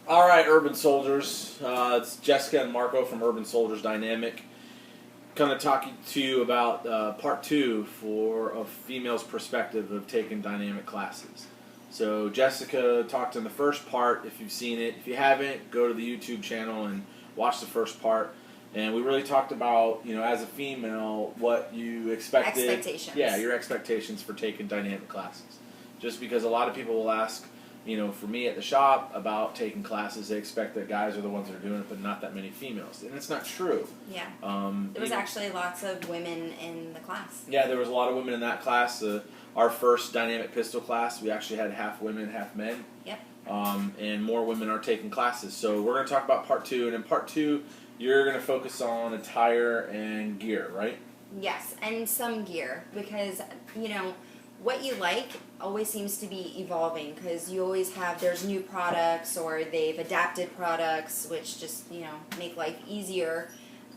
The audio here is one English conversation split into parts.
All right, Urban Soldiers. It's Jessica and Marco from Urban Soldiers Dynamic. Going to talk to you about part 2 for a female's perspective of taking dynamic classes. So Jessica talked in the first part, if you've seen it. If you haven't, go to the YouTube channel and watch the first part. And we really talked about, as a female, what you expected. Expectations. Yeah, your expectations for taking dynamic classes. Just because a lot of people will ask, for me at the shop about taking classes, they expect that guys are the ones that are doing it, but not that many females. And it's not true. Yeah. There was actually lots of women in the class. Yeah, there was a lot of women in that class. Our first dynamic pistol class, we actually had half women, half men. Yep. And more women are taking classes. So we're going to talk about part 2. And in part 2, you're going to focus on attire and gear, right? Yes, and some gear. Because, what you like always seems to be evolving, because you always have, there's new products or they've adapted products which just, make life easier.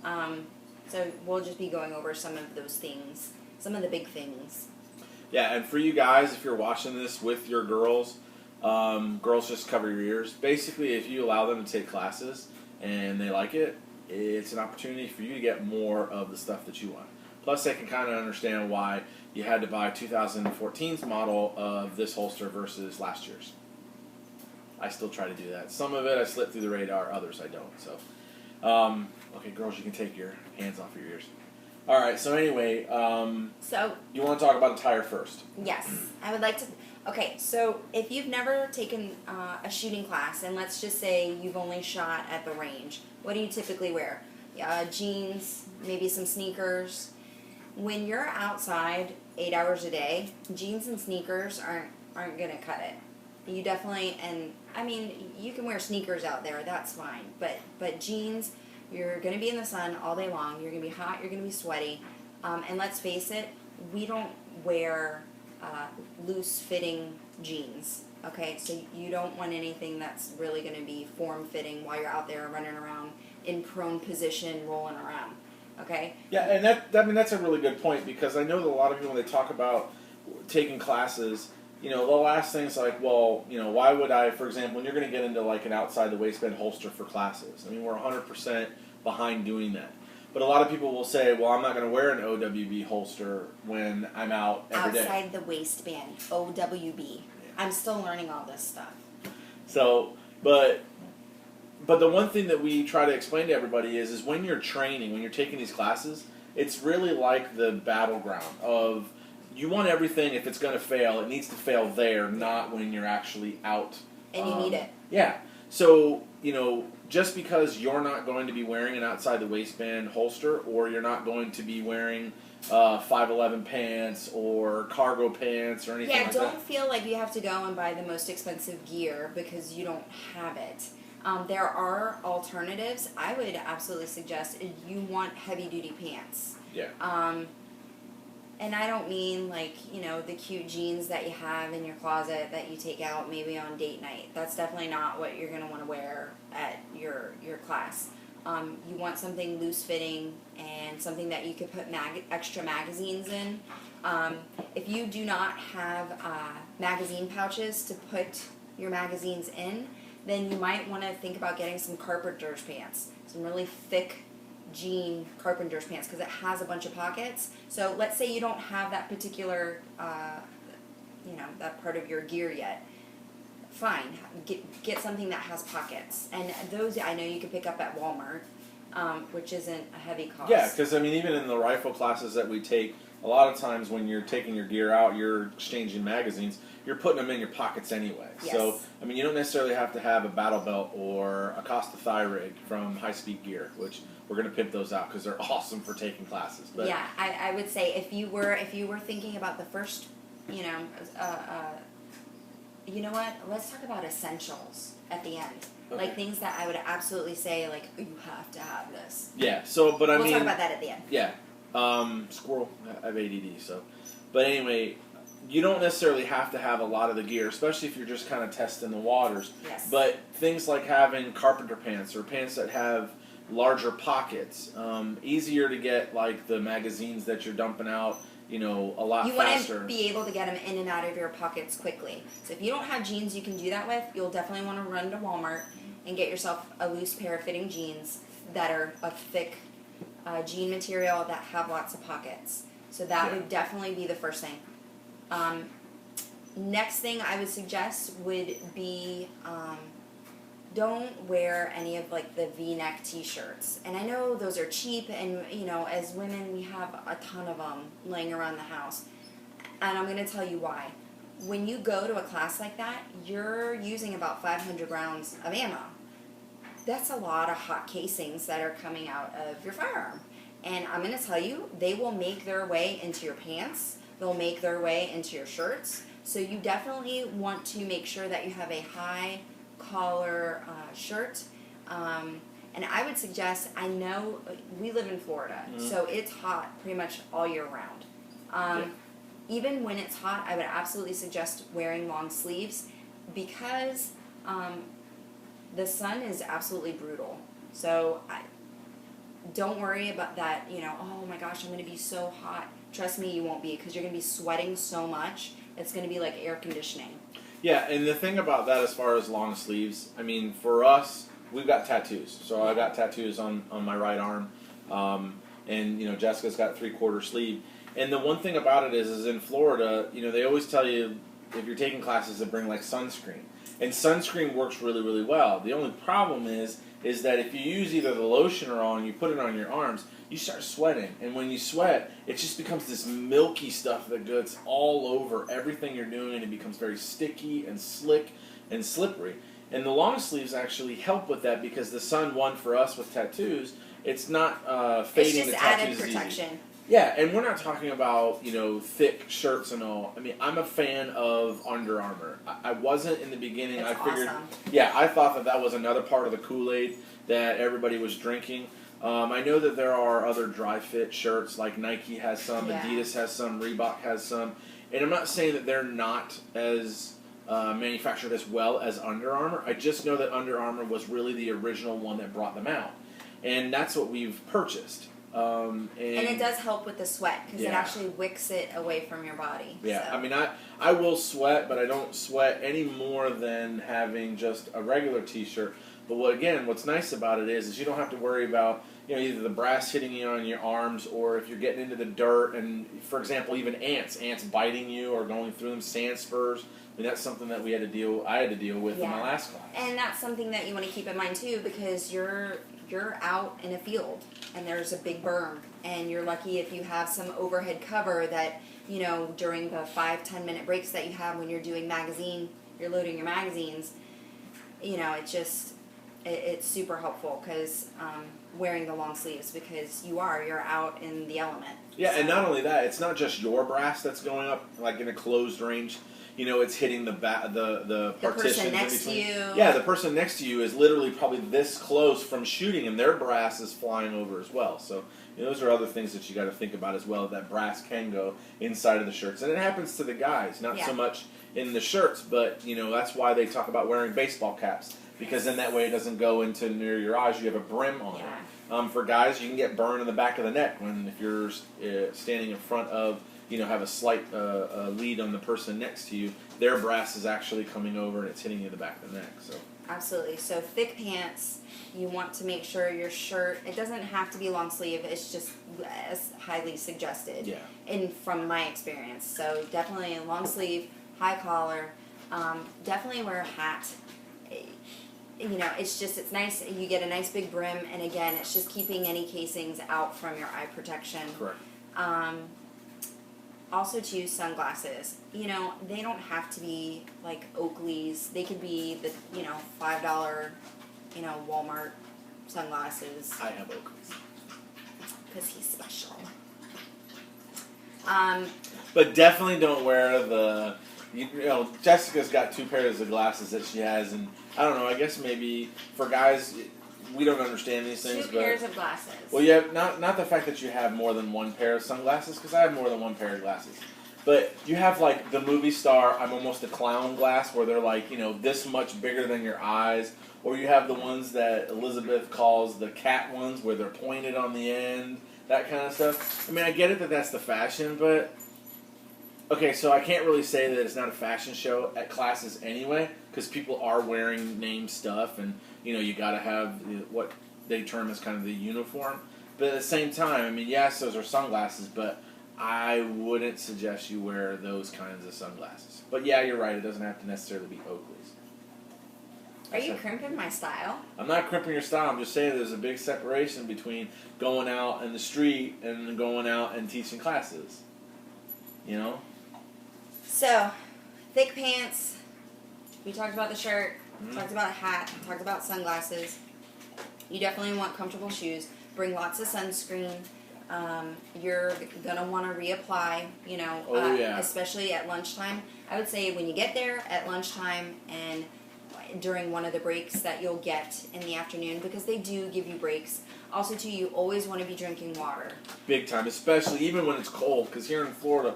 So we'll just be going over some of those things, some of the big things. Yeah, and for you guys, if you're watching this with your girls, girls just cover your ears. Basically, if you allow them to take classes and they like it, it's an opportunity for you to get more of the stuff that you want. Plus, they can kind of understand why you had to buy 2014's model of this holster versus last year's. I still try to do that. Some of it I slip through the radar, others I don't. So, okay, girls, you can take your hands off your ears. All right, so anyway, so you want to talk about attire first? Yes, I would like to. Okay, so if you've never taken a shooting class, and let's just say you've only shot at the range, what do you typically wear? Jeans, maybe some sneakers. When you're outside 8 hours a day, jeans and sneakers aren't gonna cut it. You definitely, and I mean, you can wear sneakers out there, that's fine. But jeans, you're gonna be in the sun all day long. You're gonna be hot. You're gonna be sweaty. And let's face it, we don't wear loose-fitting jeans. Okay, so you don't want anything that's really gonna be form-fitting while you're out there running around in prone position, rolling around. Okay. Yeah, and that's a really good point, because I know that a lot of people, when they talk about taking classes, they'll ask things like, well, why would I, for example, when you're going to get into like an outside the waistband holster for classes, I mean, we're 100% behind doing that. But a lot of people will say, well, I'm not going to wear an OWB holster when I'm out every day. Outside the waistband, OWB. Yeah. I'm still learning all this stuff. So, but the one thing that we try to explain to everybody is when you're training, when you're taking these classes, it's really like the battleground of, you want everything, if it's going to fail, it needs to fail there, not when you're actually out. And you need it. Yeah. So, just because you're not going to be wearing an outside the waistband holster, or you're not going to be wearing 511 pants or cargo pants or anything like that. Yeah, don't feel like you have to go and buy the most expensive gear because you don't have it. There are alternatives. I would absolutely suggest if you want heavy-duty pants. Yeah. And I don't mean like, the cute jeans that you have in your closet that you take out maybe on date night. That's definitely not what you're going to want to wear at your class. You want something loose-fitting and something that you could put extra magazines in. If you do not have magazine pouches to put your magazines in, then you might want to think about getting some carpenter's pants, some really thick jean carpenter's pants, because it has a bunch of pockets. So let's say you don't have that particular, that part of your gear yet. Fine, get something that has pockets, and those I know you can pick up at Walmart, which isn't a heavy cost. Yeah, because even in the rifle classes that we take, a lot of times when you're taking your gear out, you're exchanging magazines, you're putting them in your pockets anyway. Yes. So, you don't necessarily have to have a battle belt or a Costa thigh rig from High Speed Gear, which we're going to pimp those out because they're awesome for taking classes. But yeah, I would say if you were thinking about the first, you know what? Let's talk about essentials at the end. Okay. Like things that I would absolutely say, like, you have to have this. Yeah, so, but we'll talk about that at the end. Yeah. Squirrel, I have ADD, so. But anyway, you don't necessarily have to have a lot of the gear, especially if you're just kind of testing the waters. Yes. But things like having carpenter pants or pants that have larger pockets, easier to get like the magazines that you're dumping out, a lot faster. You want to be able to get them in and out of your pockets quickly. So if you don't have jeans you can do that with, you'll definitely want to run to Walmart and get yourself a loose pair of fitting jeans that are a thick jean material that have lots of pockets. So that would definitely be the first thing. Next thing I would suggest would be don't wear any of like the V-neck t-shirts. And I know those are cheap, and you know, as women we have a ton of them laying around the house. And I'm going to tell you why. When you go to a class like that, you're using about 500 rounds of ammo. That's a lot of hot casings that are coming out of your firearm. And I'm going to tell you, they will make their way into your pants. They'll make their way into your shirts. So you definitely want to make sure that you have a high collar shirt. And I would suggest, I know we live in Florida, so it's hot pretty much all year round. Even when it's hot, I would absolutely suggest wearing long sleeves because the sun is absolutely brutal. So don't worry about that, you know, oh my gosh, I'm going to be so hot. Trust me, you won't be, because you're going to be sweating so much. It's going to be like air conditioning. Yeah, and the thing about that as far as long sleeves, I mean, for us, we've got tattoos. So I got tattoos on my right arm, and, you know, Jessica's got 3/4 sleeve. And the one thing about it is in Florida, you know, they always tell you if you're taking classes to bring like sunscreen. And sunscreen works really, really well. The only problem is that if you use either the lotion or all and you put it on your arms, you start sweating. And when you sweat, it just becomes this milky stuff that gets all over everything you're doing, and it becomes very sticky and slick and slippery. And the long sleeves actually help with that because the sun, one, for us with tattoos, it's not fading the tattoos. It's just added protection. Yeah, and we're not talking about, you know, thick shirts and all. I mean, I'm a fan of Under Armour. I wasn't in the beginning. It's I figured, awesome. yeah, I thought that was another part of the Kool-Aid that everybody was drinking. I know that there are other dry fit shirts, like Nike has some, Adidas has some, Reebok has some. And I'm not saying that they're not as manufactured as well as Under Armour. I just know that Under Armour was really the original one that brought them out. And that's what we've purchased. And it does help with the sweat because it actually wicks it away from your body. Yeah, so. I mean, I will sweat, but I don't sweat any more than having just a regular t-shirt. But what's nice about it is you don't have to worry about, you know, either the brass hitting you on your arms, or if you're getting into the dirt and, for example, even ants biting you or going through them, sand spurs. I mean, that's something that I had to deal with in my last class. And that's something that you want to keep in mind too, because you're out in a field and there's a big berm, and you're lucky if you have some overhead cover that, you know, during the 5-10 minute breaks that you have when you're loading your magazines, you know, it's super helpful because wearing the long sleeves, because you're out in the element. Yeah, and not only that, it's not just your brass that's going up like in a closed range. You know, it's hitting the partitions person next in between. to you. Yeah, the person next to you is literally probably this close from shooting, and their brass is flying over as well. So, you know, those are other things that you got to think about as well. That brass can go inside of the shirts, and it happens to the guys, not so much in the shirts, but you know that's why they talk about wearing baseball caps, because then that way it doesn't go into near your eyes. You have a brim on it. For guys, you can get burned in the back of the neck if you're standing in front of. You know, have a slight lead on the person next to you. Their brass is actually coming over and it's hitting you in the back of the neck. So absolutely. So thick pants. You want to make sure your shirt. It doesn't have to be long sleeve. It's just as highly suggested. Yeah. From my experience. So definitely a long sleeve, high collar. Definitely wear a hat. You know, it's nice. You get a nice big brim, and again, it's just keeping any casings out from your eye protection. Correct. Also, to use sunglasses. You know, they don't have to be like Oakley's. They could be the, you know, $5, you know, Walmart sunglasses. I have Oakley's. Because he's special. But definitely don't wear the. You know, Jessica's got 2 pairs of glasses that she has, and I don't know. I guess maybe for guys. We don't understand these things. 2 pairs of glasses. Well, you have not the fact that you have more than 1 pair of sunglasses, because I have more than 1 pair of glasses. But you have like the movie star, I'm almost a clown glass, where they're like, you know, this much bigger than your eyes. Or you have the ones that Elizabeth calls the cat ones, where they're pointed on the end, that kind of stuff. I mean, I get it that that's the fashion, but Okay, so I can't really say that it's not a fashion show at classes anyway, because people are wearing name stuff, and you got to have what they term as kind of the uniform. But at the same time, I mean, yes, those are sunglasses, but I wouldn't suggest you wear those kinds of sunglasses. But yeah, you're right. It doesn't have to necessarily be Oakley's. Are you crimping my style? I'm not crimping your style. I'm just saying there's a big separation between going out in the street and going out and teaching classes. So, thick pants. We talked about the shirt. Talked about a hat. Talked about sunglasses. You definitely want comfortable shoes. Bring lots of sunscreen. You're gonna want to reapply. Especially at lunchtime. I would say when you get there at lunchtime and during one of the breaks that you'll get in the afternoon, because they do give you breaks. Also, too, you always want to be drinking water. Big time, especially even when it's cold, because here in Florida,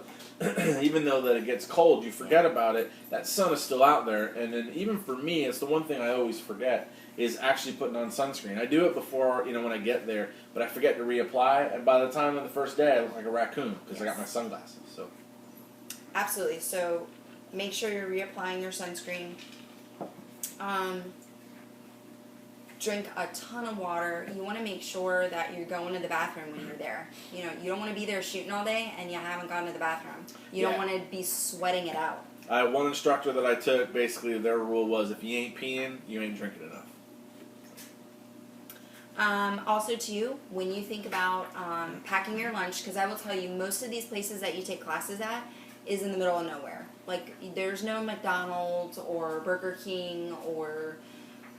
even though that it gets cold, you forget about it. That sun is still out there, and then even for me, it's the one thing I always forget is actually putting on sunscreen. I do it before, when I get there, but I forget to reapply, and by the time of the first day, I look like a raccoon because I got my sunglasses. So, absolutely. So, make sure you're reapplying your sunscreen. Drink a ton of water. You want to make sure that you're going to the bathroom when you're there. You don't want to be there shooting all day and you haven't gone to the bathroom. You don't want to be sweating it out. One instructor that I took, basically their rule was if you ain't peeing, you ain't drinking enough. Also, too, when you think about packing your lunch, because I will tell you, most of these places that you take classes at is in the middle of nowhere. Like, there's no McDonald's or Burger King or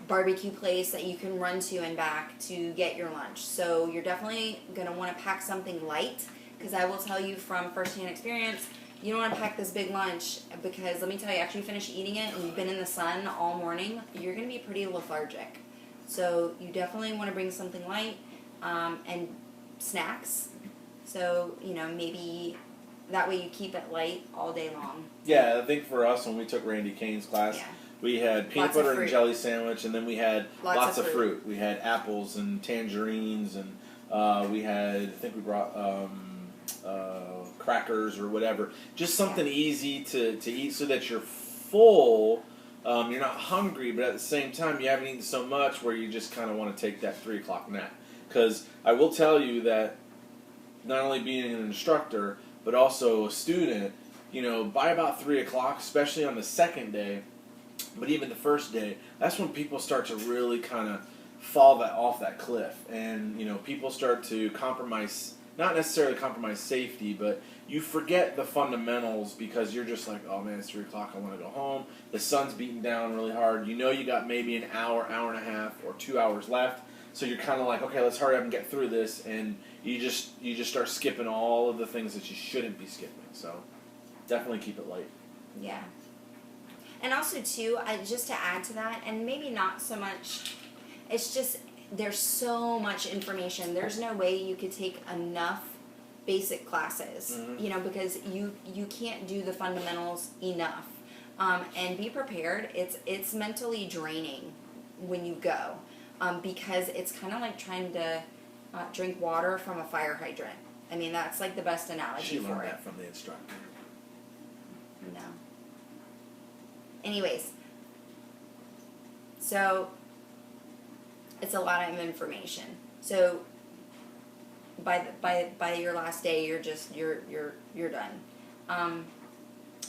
barbecue place that you can run to and back to get your lunch. So you're definitely going to want to pack something light, because I will tell you from firsthand experience, you don't want to pack this big lunch, because let me tell you, after you finish eating it and you've been in the sun all morning, you're going to be pretty lethargic. So you definitely want to bring something light and snacks. So, maybe that way you keep it light all day long. Yeah, I think for us, when we took Randy Kane's class, we had peanut butter and jelly sandwich, and then we had lots of fruit. We had apples and tangerines, and we had, I think we brought crackers or whatever. Just something easy to eat so that you're full. You're not hungry, but at the same time, you haven't eaten so much where you just kind of want to take that 3 o'clock nap. Because I will tell you that not only being an instructor, but also a student, by about 3 o'clock, especially on the second day, but even the first day, that's when people start to really kind of fall off that cliff. And, people start to compromise, not necessarily compromise safety, but you forget the fundamentals because you're just like, oh man, it's 3 o'clock, I want to go home. The sun's beating down really hard. You got maybe an hour, hour and a half, or 2 hours left. So you're kind of like, okay, let's hurry up and get through this. And you just start skipping all of the things that you shouldn't be skipping. So definitely keep it light. Yeah. And also, too, just to add to that, and maybe not so much, it's just there's so much information. There's no way you could take enough basic classes, because you can't do the fundamentals enough. And be prepared. It's mentally draining when you go, because it's kind of like trying to drink water from a fire hydrant. I mean, that's like the best analogy She for learned it. that from the instructor. No. Anyways, so it's a lot of information. So by your last day, you're done.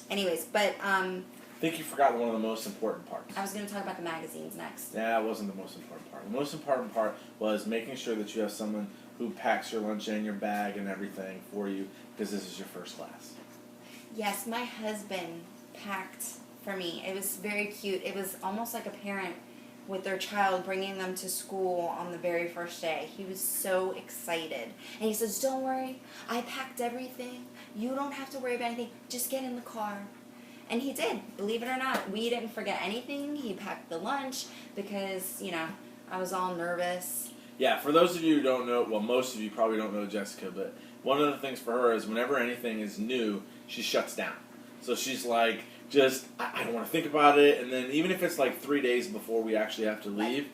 Anyways, but I think you forgot one of the most important parts. I was going to talk about the magazines next. That wasn't the most important part. The most important part was making sure that you have someone who packs your lunch in your bag and everything for you, because this is your first class. Yes, my husband packed for me. It was very cute. It was almost like a parent with their child bringing them to school on the very first day. He was so excited. And he says, don't worry, I packed everything. You don't have to worry about anything. Just get in the car. And he did. Believe it or not, we didn't forget anything. He packed the lunch because, I was all nervous. Yeah, for those of you who don't know, well, most of you probably don't know Jessica, but one of the things for her is whenever anything is new, she shuts down. So she's like, I don't want to think about it. And then even if it's like 3 days before we actually have to leave,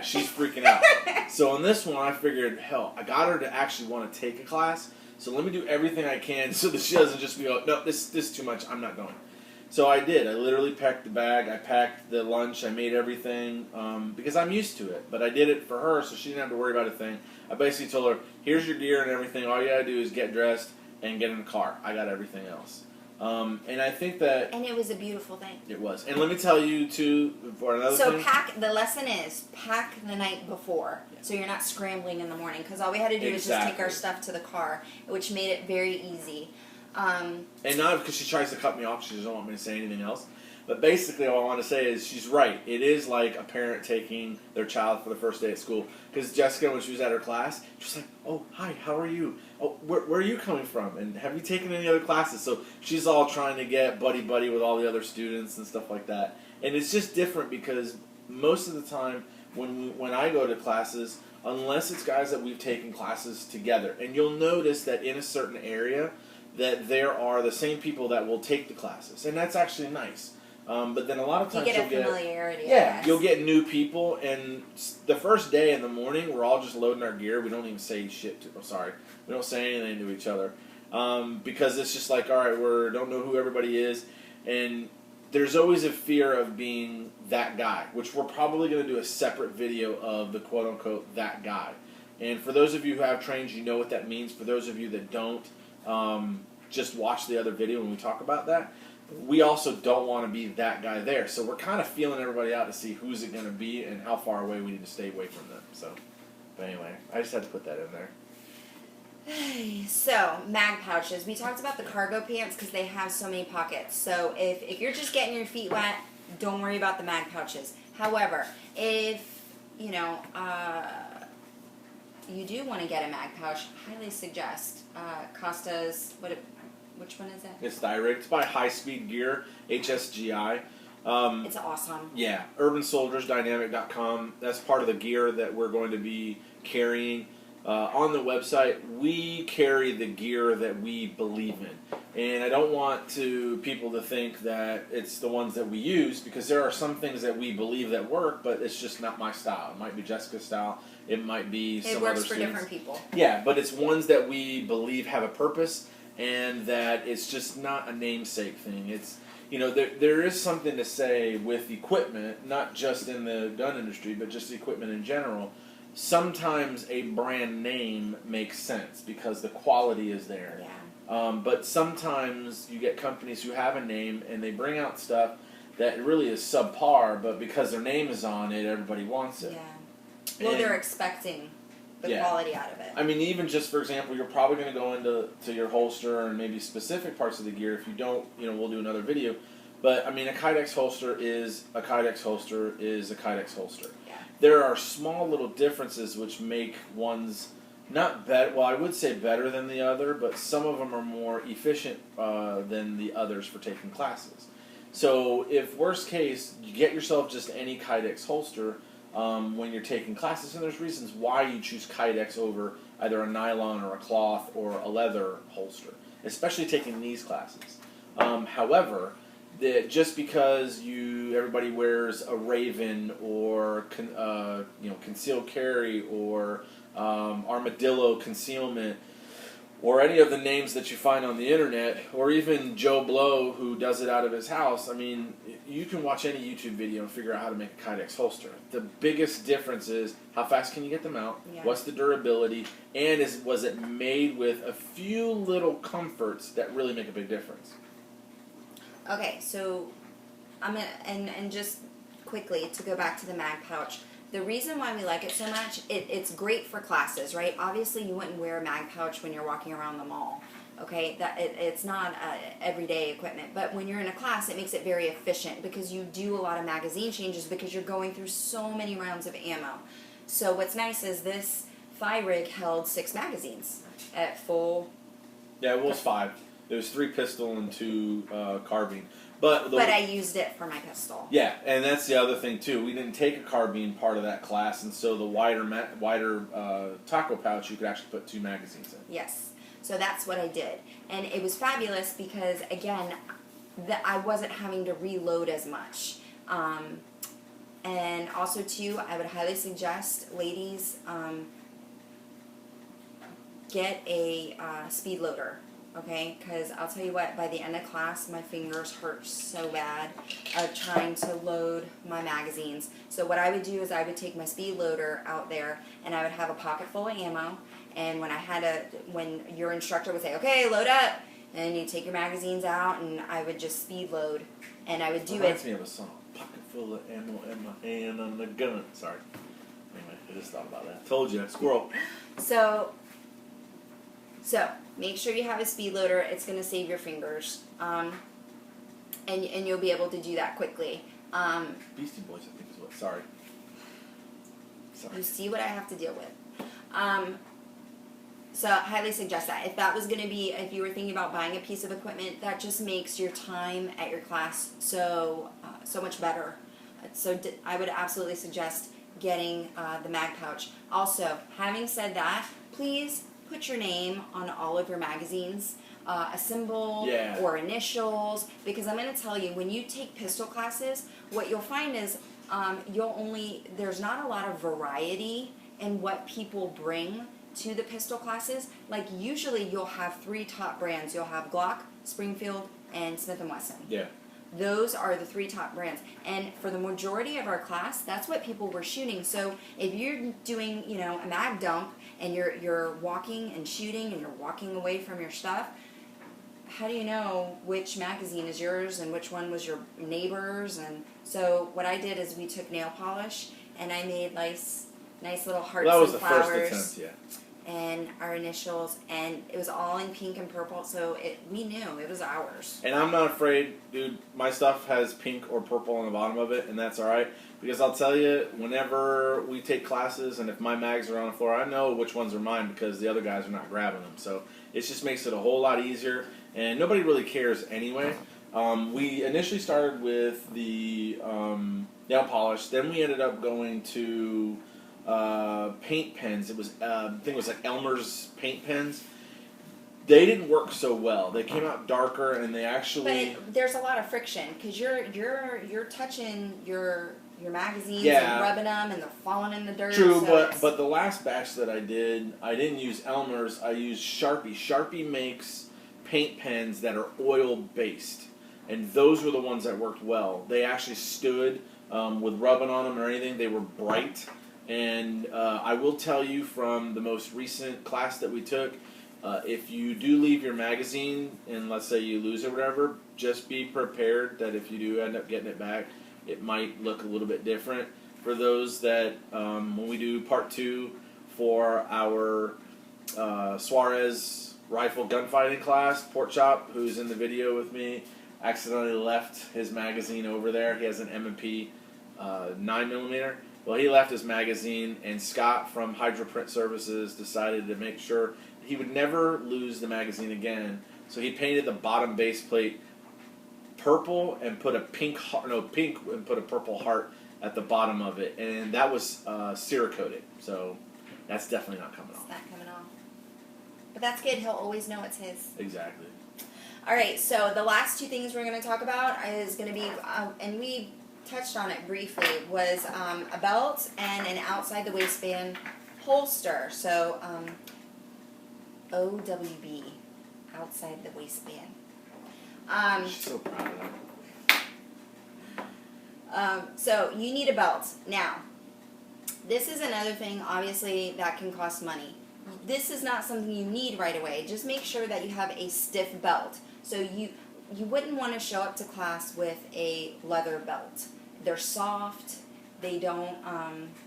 she's freaking out. So on this one, I figured, hell, I got her to actually want to take a class. So let me do everything I can so that she doesn't just be like, no, this is too much, I'm not going. So I did. I literally packed the bag. I packed the lunch. I made everything because I'm used to it. But I did it for her so she didn't have to worry about a thing. I basically told her, here's your gear and everything. All you got to do is get dressed and get in the car. I got everything else. And I think that... And it was a beautiful thing. It was. And let me tell you, too, for another thing. So the lesson is pack the night before so you're not scrambling in the morning. Because all we had to do was just take our stuff to the car, which made it very easy. And not because she tries to cut me off, she doesn't want me to say anything else. But basically all I want to say is she's right. It is like a parent taking their child for the first day at school. Because Jessica, when she was at her class, she was like, oh, hi, how are you? Oh, where are you coming from? And have you taken any other classes? So she's all trying to get buddy-buddy with all the other students and stuff like that. And it's just different because most of the time when I go to classes, unless it's guys that we've taken classes together, and you'll notice that in a certain area, that there are the same people that will take the classes, and that's actually nice. But then a lot of times you get a familiarity. Yeah, you'll get new people, and the first day in the morning, we're all just loading our gear. We don't even say shit to. We don't say anything to each other because it's just like, all right, we don't know who everybody is, and there's always a fear of being that guy, which we're probably going to do a separate video of the quote unquote that guy. And for those of you who have trained, you know what that means. For those of you that don't. Just watch the other video when we talk about that. We also don't want to be that guy there. So we're kind of feeling everybody out to see who's it going to be and how far away we need to stay away from them. So, but anyway, I just had to put that in there. So, mag pouches. We talked about the cargo pants because they have so many pockets. So if you're just getting your feet wet, don't worry about the mag pouches. However, if, you know, you do want to get a mag pouch, highly suggest Costa's, which one is it? It's Thyrig. It's by High Speed Gear, HSGI. It's awesome. Yeah, UrbanSoldiersDynamic.com. That's part of the gear that we're going to be carrying. On the website, we carry the gear that we believe in. And I don't want people to think that it's the ones that we use, because there are some things that we believe that work, but it's just not my style. It might be Jessica's style. It might be some other It works for students. different people. Yeah, but it's ones that we believe have a purpose, and that it's just not a namesake thing. It's, you know, there is something to say with equipment, not just in the gun industry, but just equipment in general. Sometimes a brand name makes sense because the quality is there. Yeah. But sometimes you get companies who have a name and they bring out stuff that really is subpar, but because their name is on it, everybody wants it. Yeah. Well, they're expecting the quality out of it. I mean, even just, for example, you're probably going to go into your holster and maybe specific parts of the gear. If you don't, we'll do another video. But, I mean, a Kydex holster is a Kydex holster is a Kydex holster. Yeah. There are small little differences which make ones not better. Well, I would say better than the other, but some of them are more efficient than the others for taking classes. So, if worst case, you get yourself just any Kydex holster when you're taking classes, and there's reasons why you choose Kydex over either a nylon or a cloth or a leather holster, especially taking these classes. However, that just because everybody wears a Raven or concealed carry or armadillo concealment or any of the names that you find on the internet, or even Joe Blow who does it out of his house, I mean, you can watch any YouTube video and figure out how to make a Kydex holster. The biggest difference is how fast can you get them out, what's the durability, and was it made with a few little comforts that really make a big difference. Okay, so I'm gonna and just quickly to go back to the mag pouch. The reason why we like it so much, it's great for classes, right? Obviously, you wouldn't wear a mag pouch when you're walking around the mall, okay? It's not everyday equipment, but when you're in a class, it makes it very efficient because you do a lot of magazine changes because you're going through so many rounds of ammo. So what's nice is this Thyrig held 6 magazines at full. Yeah, it was 5. There was 3 pistol and 2 carbine. But I used it for my pistol. Yeah, and that's the other thing too. We didn't take a carbine part of that class, and so the wider taco pouch, you could actually put 2 magazines in. Yes, so that's what I did, and it was fabulous because again, I wasn't having to reload as much, and also too, I would highly suggest ladies. get a speed loader. Okay, because I'll tell you what, by the end of class, my fingers hurt so bad trying to load my magazines. So what I would do is I would take my speed loader out there, and I would have a pocket full of ammo. And when your instructor would say, "Okay, load up," and you take your magazines out, and I would just speed load, and I would do it. Reminds me of a song. Pocket full of ammo in my hand on the gun. Sorry. Anyway, I just thought about that. Told you, squirrel. So make sure you have a speed loader. It's going to save your fingers, and you'll be able to do that quickly. Beastie Boys, I think is what. Sorry. You see what I have to deal with. So I highly suggest that. If you were thinking about buying a piece of equipment, that just makes your time at your class so much better. So I would absolutely suggest getting the mag pouch. Also, having said that, please put your name on all of your magazines, a symbol or initials, because I'm going to tell you, when you take pistol classes, what you'll find is there's not a lot of variety in what people bring to the pistol classes. Like usually you'll have 3 top brands. You'll have Glock, Springfield, and Smith & Wesson. Yeah. Those are the 3 top brands. And for the majority of our class, that's what people were shooting. So if you're doing, a mag dump and you're walking and shooting and you're walking away from your stuff, how do you know which magazine is yours and which one was your neighbor's? And so what I did is we took nail polish and I made nice little hearts and flowers. That was the first attempt, yeah. And our initials, and it was all in pink and purple, so we knew it was ours. And I'm not afraid, dude. My stuff has pink or purple on the bottom of it, and that's all right. Because I'll tell you, whenever we take classes, and if my mags are on the floor, I know which ones are mine because the other guys are not grabbing them. So it just makes it a whole lot easier, and nobody really cares anyway. We initially started with the nail polish, then we ended up going to paint pens. It was I think it was like Elmer's paint pens. They didn't work so well. They came out darker, and they actually. But there's a lot of friction because you're touching your magazines and rubbing them, and they're falling in the dirt. True, but the last batch that I didn't use Elmer's. I used Sharpie. Sharpie makes paint pens that are oil based, and those were the ones that worked well. They actually stood with rubbing on them or anything. They were bright. And I will tell you from the most recent class that we took, if you do leave your magazine and let's say you lose it or whatever, just be prepared that if you do end up getting it back, it might look a little bit different. For those that, when we do part 2 for our Suarez rifle gunfighting class, Pork Chop, who's in the video with me, accidentally left his magazine over there. He has an M&P 9mm. Well, he left his magazine, and Scott from Hydro Print Services decided to make sure he would never lose the magazine again. So he painted the bottom base plate purple and put a pink and put a purple heart at the bottom of it, and that was Cerakoted. So that's definitely not coming off. It's not coming off. But that's good. He'll always know it's his. Exactly. All right. So the last 2 things we're going to talk about is going to be, and we touched on it briefly, was a belt and an outside the waistband holster. So OWB, outside the waistband. She's so proud of that. So you need a belt. Now, this is another thing, obviously, that can cost money. This is not something you need right away. Just make sure that you have a stiff belt. So you wouldn't want to show up to class with a leather belt. They're soft. They don't.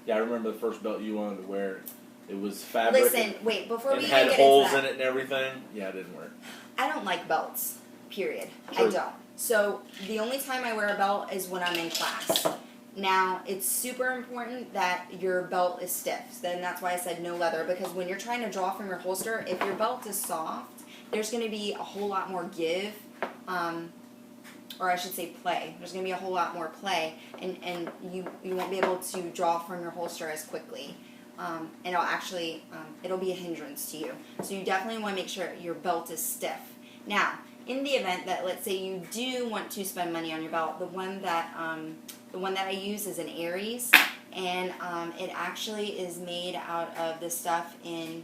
Yeah, I remember the first belt you wanted to wear. It was fabric. Listen, wait. Before we even get had holes into that, in it and everything. Yeah, it didn't work. I don't like belts. Period. True. I don't. So the only time I wear a belt is when I'm in class. Now, it's super important that your belt is stiff. Then that's why I said no leather, because when you're trying to draw from your holster, if your belt is soft, there's going to be a whole lot more give. Or I should say play. There's going to be a whole lot more play, and you won't be able to draw from your holster as quickly. And it'll be a hindrance to you. So you definitely want to make sure your belt is stiff. Now, in the event that, let's say, you do want to spend money on your belt, the one that I use is an Aries, and it actually is made out of the stuff in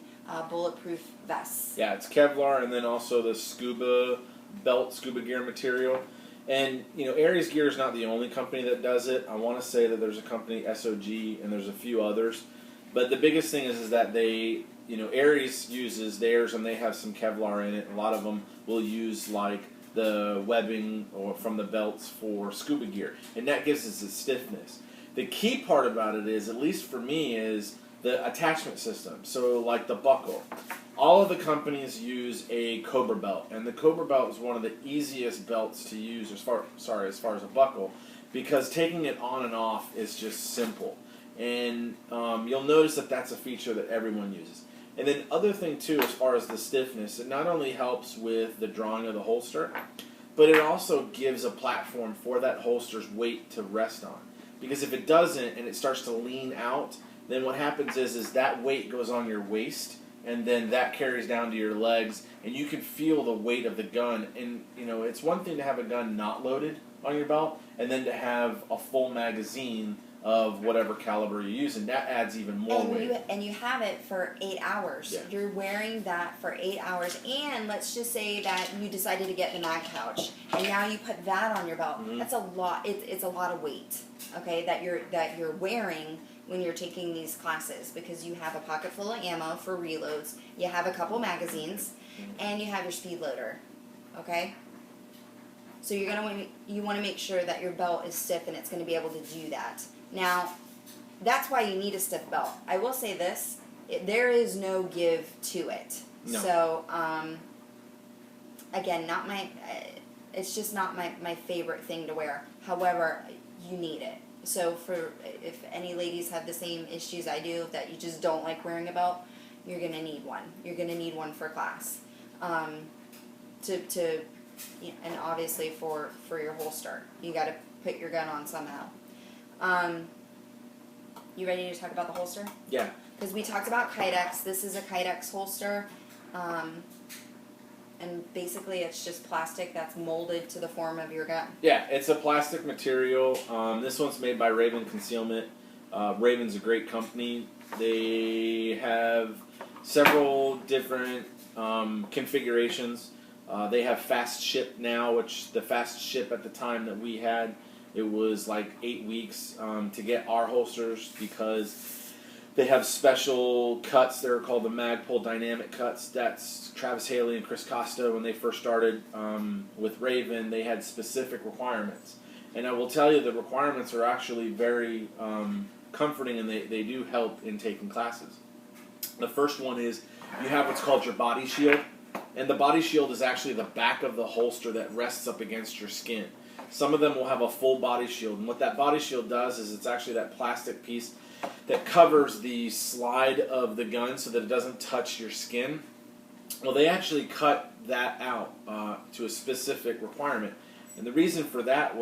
bulletproof vests. Yeah, it's Kevlar, and then also the scuba belt, scuba gear material. And, Aries Gear is not the only company that does it. I want to say that there's a company, SOG, and there's a few others. But the biggest thing is that they, Aries uses theirs, and they have some Kevlar in it. A lot of them will use, like, the webbing or from the belts for scuba gear. And that gives us a stiffness. The key part about it is, at least for me, is the attachment system. So, like the buckle. All of the companies use a Cobra belt, and the Cobra belt is one of the easiest belts to use as far as a buckle, because taking it on and off is just simple. And you'll notice that that's a feature that everyone uses. And then other thing too, as far as the stiffness, it not only helps with the drawing of the holster, but it also gives a platform for that holster's weight to rest on. Because if it doesn't and it starts to lean out, then what happens is that weight goes on your waist, and then that carries down to your legs, and you can feel the weight of the gun. And, it's one thing to have a gun not loaded on your belt, and then to have a full magazine of whatever caliber you use, and that adds even more weight. And you have it for 8 hours. Yeah. You're wearing that for 8 hours, and let's just say that you decided to get the mag pouch, and now you put that on your belt. Mm-hmm. That's a lot. It's a lot of weight, okay, that you're wearing when you're taking these classes, because you have a pocket full of ammo for reloads, you have a couple magazines, and you have your speed loader, okay? So you want to make sure that your belt is stiff and it's going to be able to do that. Now, that's why you need a stiff belt. I will say this, there is no give to it. No. So, again, it's just not my favorite thing to wear. However, you need it. So if any ladies have the same issues I do, that you just don't like wearing a belt, you're going to need one. You're going to need one for class. And obviously for your holster. You got to put your gun on somehow. You ready to talk about the holster? Yeah. Because we talked about Kydex. This is a Kydex holster. And basically it's just plastic that's molded to the form of your gun. Yeah, it's a plastic material. This one's made by Raven Concealment. Raven's a great company. They have several different configurations. They have fast ship now, which the fast ship at the time that we had, it was like 8 weeks to get our holsters, because they have special cuts. They're called the Magpul Dynamic Cuts. That's Travis Haley and Chris Costa, when they first started with Raven, they had specific requirements. And I will tell you, the requirements are actually very comforting, and they do help in taking classes. The first one is you have what's called your body shield. And the body shield is actually the back of the holster that rests up against your skin. Some of them will have a full body shield. And what that body shield does is it's actually that plastic piece that covers the slide of the gun so that it doesn't touch your skin. Well, they actually cut that out to a specific requirement. And the reason for that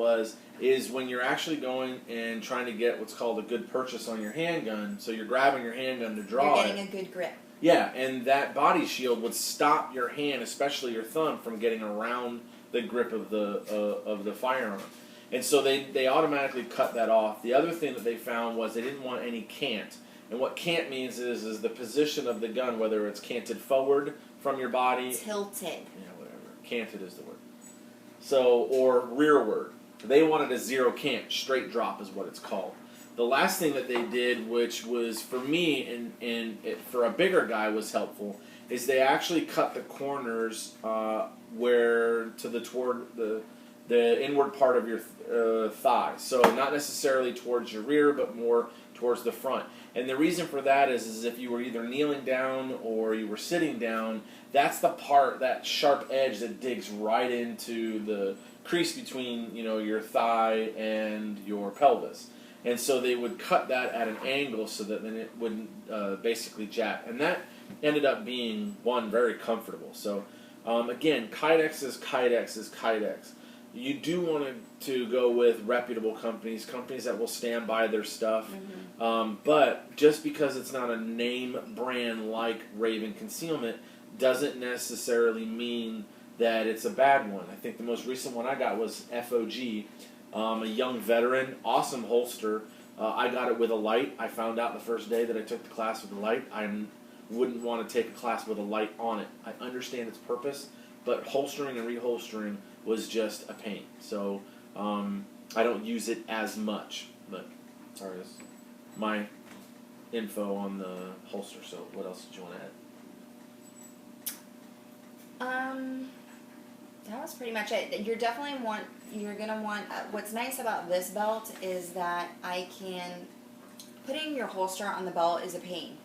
is when you're actually going and trying to get what's called a good purchase on your handgun, so you're grabbing your handgun to draw You're getting a good grip. Yeah, and that body shield would stop your hand, especially your thumb, from getting around the grip of the firearm. And so they automatically cut that off. The other thing that they found was they didn't want any cant. And what cant means is the position of the gun, whether it's canted forward from your body. Tilted. Yeah, whatever. Canted is the word. So, or rearward. They wanted a zero cant. Straight drop is what it's called. The last thing that they did, which was for me and for a bigger guy was helpful, is they actually cut the corners toward the inward part of your thigh. So not necessarily towards your rear, but more towards the front. And the reason for that is if you were either kneeling down or you were sitting down, that's the part, that sharp edge that digs right into the crease between your thigh and your pelvis. And so they would cut that at an angle so that then it wouldn't basically jab. And that ended up being, very comfortable. So, again, Kydex is Kydex. You do want to go with reputable companies that will stand by their stuff. Mm-hmm. But just because it's not a name brand like Raven Concealment doesn't necessarily mean that it's a bad one. I think the most recent one I got was FOG. A young veteran, awesome holster, I got it with a light. I found out the first day that I took the class with a light. I wouldn't want to take a class with a light on it. I understand its purpose, but holstering and reholstering was just a pain. So I don't use it as much. But sorry, that's my info on the holster. So what else did you want to add? That was pretty much it. You're gonna want, what's nice about this belt is that putting your holster on the belt is a pain.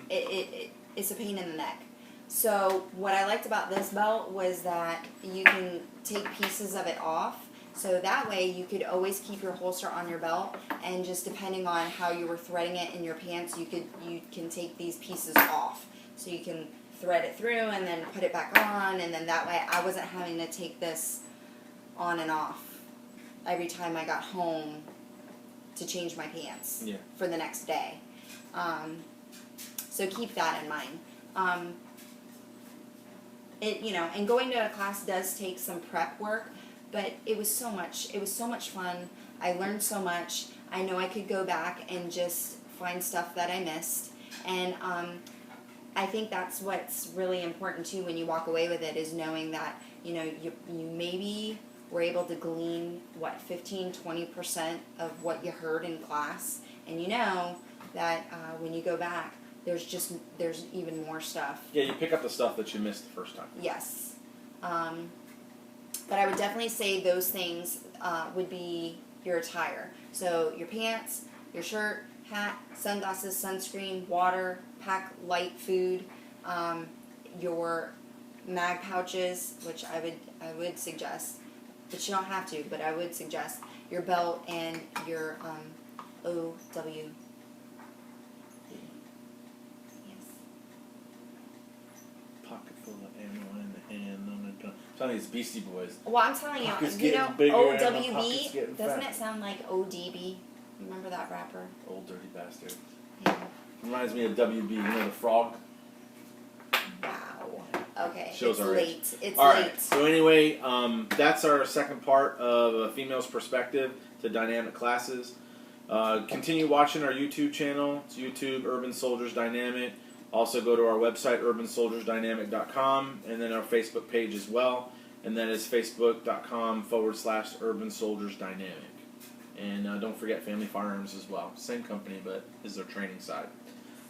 It's a pain in the neck. So what I liked about this belt was that you can take pieces of it off. So that way you could always keep your holster on your belt, and just depending on how you were threading it in your pants, you can take these pieces off. So you can thread it through and then put it back on, and then that way I wasn't having to take this on and off every time I got home to change my pants for the next day. So keep that in mind. And going to a class does take some prep work, but it was so much fun. I learned so much. I know I could go back and just find stuff that I missed, and I think that's what's really important too when you walk away with it, is knowing that you maybe were able to glean 15-20% of what you heard in class, and that when you go back, there's even more stuff. Yeah, you pick up the stuff that you missed the first time. Yes, but I would definitely say those things would be your attire. So your pants, your shirt, hat, sunglasses, sunscreen, water, pack light food, your mag pouches, which I would suggest, but you don't have to, but I would suggest your belt and your OW. Yes. Pocket full of ammo in the hand. I'm telling you, it's Beastie Boys. Well, I'm telling you, bigger, OWB, doesn't it sound like ODB? Remember that rapper? Old dirty bastard. Yeah. Reminds me of WB, the frog. Wow. Okay. Show's it's already. Late. It's All late. right. So anyway, that's our second part of a female's perspective to dynamic classes. Continue watching our YouTube channel. It's YouTube Urban Soldiers Dynamic. Also go to our website urbansoldiersdynamic.com, and then our Facebook page as well. And that is facebook.com/Urban Soldiers Dynamic. And don't forget Family Firearms as well. Same company, but is their training side.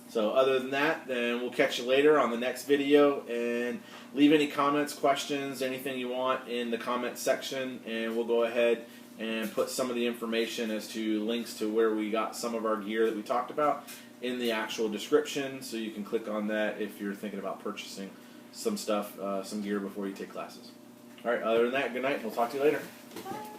So other than that, then we'll catch you later on the next video. And leave any comments, questions, anything you want in the comments section. And we'll go ahead and put some of the information as to links to where we got some of our gear that we talked about in the actual description. So you can click on that if you're thinking about purchasing some stuff, some gear before you take classes. All right, other than that, good night. We'll talk to you later. Bye.